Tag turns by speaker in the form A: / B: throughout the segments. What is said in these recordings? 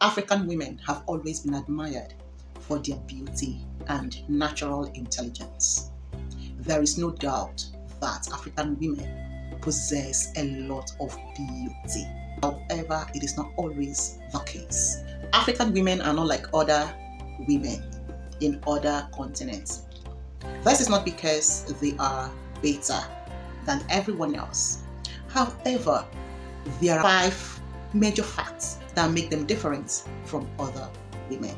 A: African women have always been admired for their beauty and natural intelligence. There is no doubt that African women possess a lot of beauty. However, it is not always the case. African women are not like other women in other continents. This is not because they are better than everyone else. However, there are 5 major facts that make them different from other women.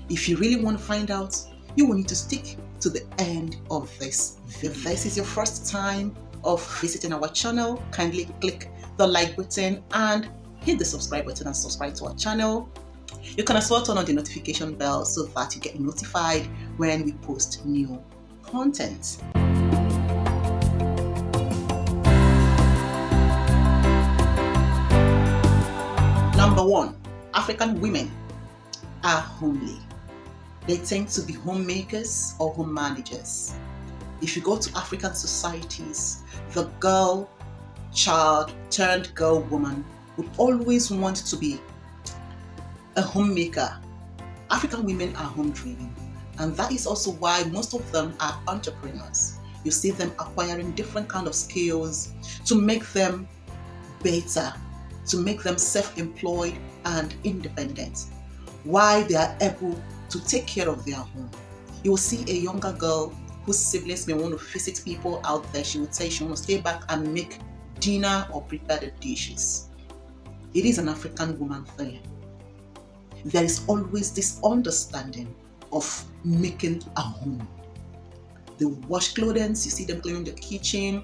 A: If you really want to find out, you will need to stick to the end of this video. If this is your first time of visiting our channel, kindly click the like button and hit the subscribe button and subscribe to our channel. You can as well turn on the notification bell so that you get notified when we post new content. Number 1, African women are homely. They tend to be homemakers or home managers. If you go to African societies, the girl child turned girl woman would always want to be a homemaker. African women are home driven, and that is also why most of them are entrepreneurs. You see them acquiring different kind of skills to make them better, to make them self-employed and independent, why they are able to take care of their home. You will see a younger girl whose siblings may want to visit people out there. She would say she wants to stay back and make dinner or prepare the dishes. It is an African woman thing. There is always this understanding of making a home. They wash clothes, you see them cleaning the kitchen,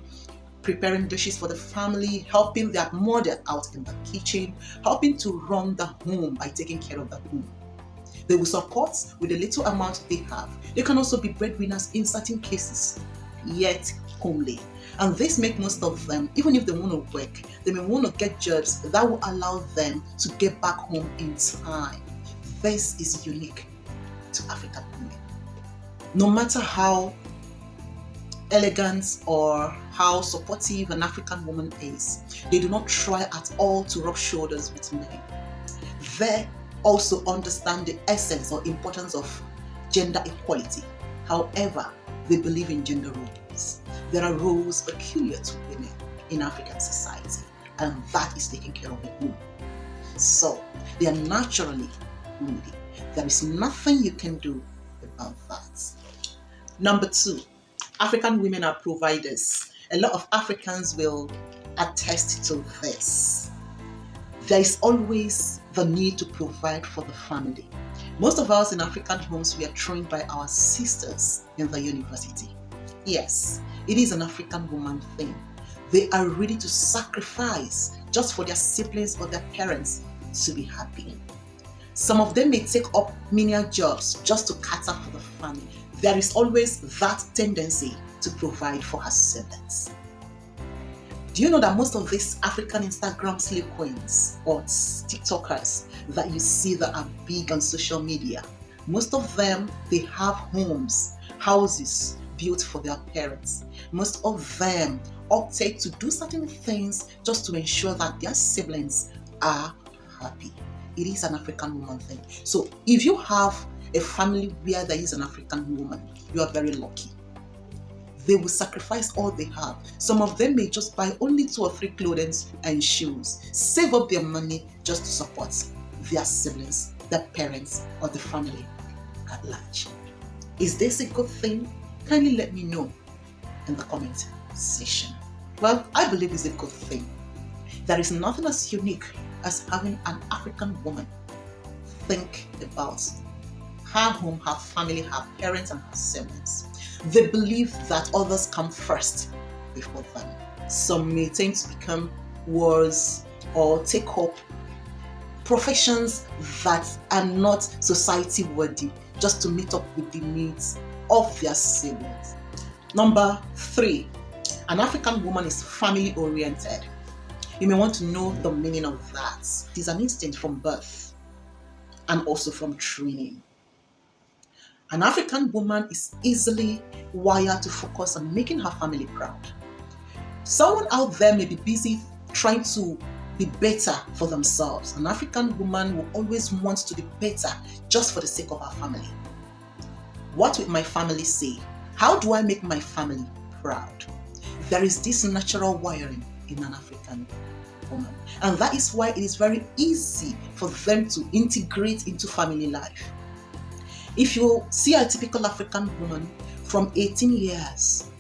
A: preparing dishes for the family, helping their mother out in the kitchen, helping to run the home by taking care of the home. They will support with the little amount they have. They can also be breadwinners in certain cases, yet homely. And this makes most of them, even if they want to work, they may want to get jobs that will allow them to get back home in time. This is unique to African women. No matter how elegant or how supportive an African woman is, they do not try at all to rub shoulders with men. They also understand the essence or importance of gender equality. However, they believe in gender roles. There are roles peculiar to women in African society, and that is taking care of the home. So they are naturally homely. There is nothing you can do about that. Number 2, African women are providers. A lot of Africans will attest to this. There is always the need to provide for the family. Most of us in African homes, we are trained by our sisters in the university. Yes, it is an African woman thing. They are ready to sacrifice just for their siblings or their parents to be happy. Some of them may take up menial jobs just to cater for the family. There is always that tendency to provide for her siblings. Do you know that most of these African Instagram slave queens or TikTokers that you see that are big on social media, most of them, they have homes, houses built for their parents. Most of them opted to do certain things just to ensure that their siblings are happy. It is an African woman thing. So if you have a family where there is an African woman, you are very lucky. They will sacrifice all they have. Some of them may just buy only 2 or 3 clothes and shoes, save up their money just to support their siblings, their parents, or the family at large. Is this a good thing? Kindly let me know in the comment section. Well, I believe it's a good thing. There is nothing as unique as having an African woman think about her home, her family, her parents, and her siblings. They believe that others come first before them. Some may tend to become wars or take up professions that are not society worthy just to meet up with the needs of their siblings. Number 3, an African woman is family oriented. You may want to know the meaning of that. It is an instinct from birth and also from training. An African woman is easily wired to focus on making her family proud. Someone out there may be busy trying to be better for themselves. An African woman will always want to be better just for the sake of our family. What will my family say? How do I make my family proud? There is this natural wiring in an African woman, and that is why it is very easy for them to integrate into family life. If you see a typical African woman from 18 years,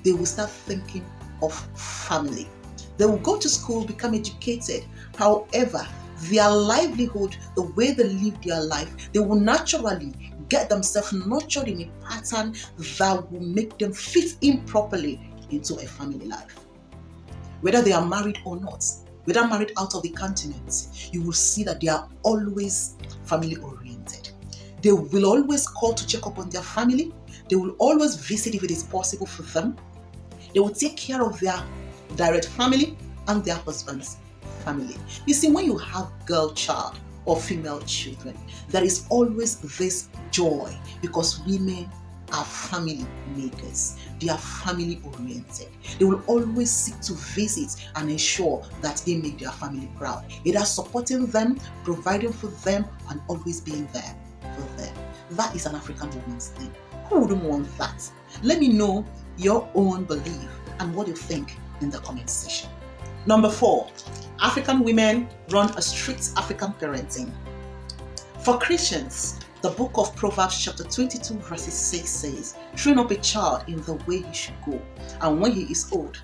A: they will start thinking of family. They will go to school, become educated. However, their livelihood, the way they live their life, they will naturally get themselves nurtured in a pattern that will make them fit in properly into a family life. Whether they are married or not, whether married out of the continent, you will see that they are always family oriented. They will always call to check up on their family. They will always visit if it is possible for them. They will take care of their direct family and their husband's family. You see, when you have girl child or female children, there is always this joy because women are family makers. They are family oriented. They will always seek to visit and ensure that they make their family proud. Either supporting them, providing for them, and always being there for them. That is an African woman's thing. Who wouldn't want that? Let me know your own belief and what you think in the comment section. Number 4, African women run a strict African parenting. For Christians, the book of Proverbs chapter 22 verses 6 says, train up a child in the way he should go, and when he is old,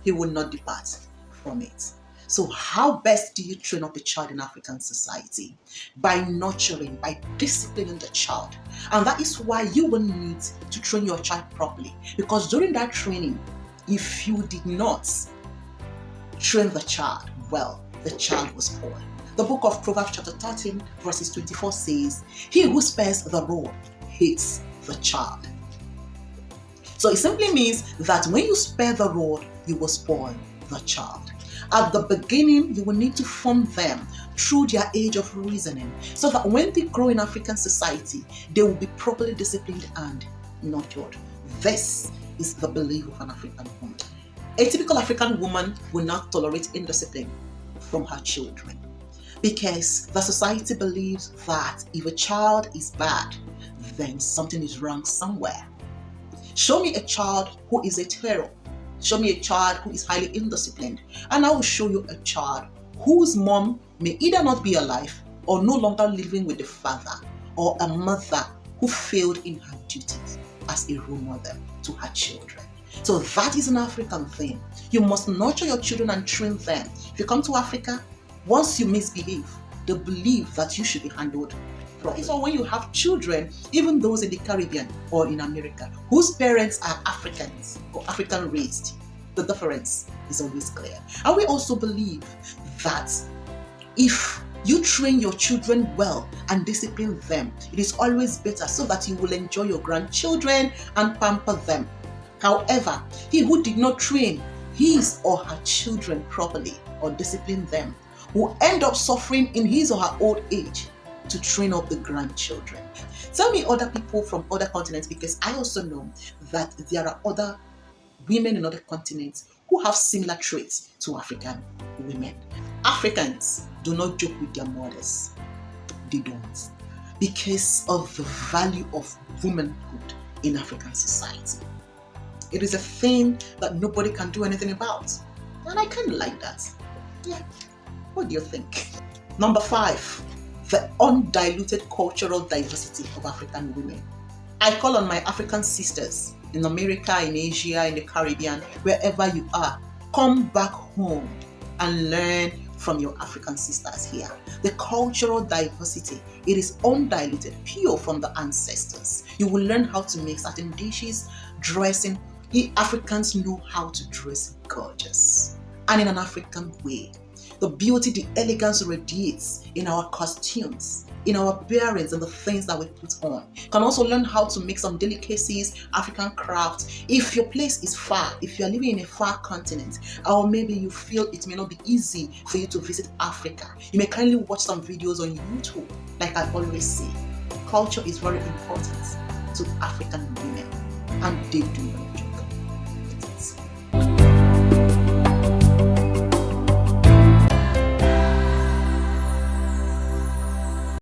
A: he will not depart from it. So how best do you train up a child in African society? By nurturing, by disciplining the child. And that is why you will need to train your child properly. Because during that training, if you did not train the child well, the child will spoil. The book of Proverbs chapter 13 verses 24 says, he who spares the rod hates the child. So it simply means that when you spare the rod, you will spoil the child. At the beginning, you will need to form them through their age of reasoning so that when they grow in African society, they will be properly disciplined and nurtured. This is the belief of an African woman. A typical African woman will not tolerate indiscipline from her children because the society believes that if a child is bad, then something is wrong somewhere. Show me a child who is a terror. Show me a child who is highly indisciplined, and I will show you a child whose mom may either not be alive or no longer living with the father, or a mother who failed in her duties as a role model to her children. So that is an African thing. You must nurture your children and train them. If you come to Africa, once you misbehave, they believe that you should be handled properly. So when you have children, even those in the Caribbean or in America, whose parents are Africans or African raised, the difference is always clear. And we also believe that if you train your children well and discipline them, it is always better so that you will enjoy your grandchildren and pamper them. However, he who did not train his or her children properly or discipline them will end up suffering in his or her old age to train up the grandchildren. Tell me other people from other continents, because I also know that there are other women in other continents who have similar traits to African women. Africans do not joke with their mothers. They don't. Because of the value of womanhood in African society. It is a thing that nobody can do anything about. And I kind of like that. Yeah. What do you think? Number 5, the undiluted cultural diversity of African women. I call on my African sisters in America, in Asia, in the Caribbean, wherever you are. Come back home and learn from your African sisters here. The cultural diversity, it is undiluted, pure from the ancestors. You will learn how to make certain dishes, dressing. We Africans know how to dress gorgeous and in an African way. The beauty, the elegance radiates in our costumes, in our bearings and the things that we put on. You can also learn how to make some delicacies, African crafts. If your place is far, if you are living in a far continent, or maybe you feel it may not be easy for you to visit Africa, you may kindly watch some videos on YouTube. Like I always say, culture is very important to African women, and they do enjoy.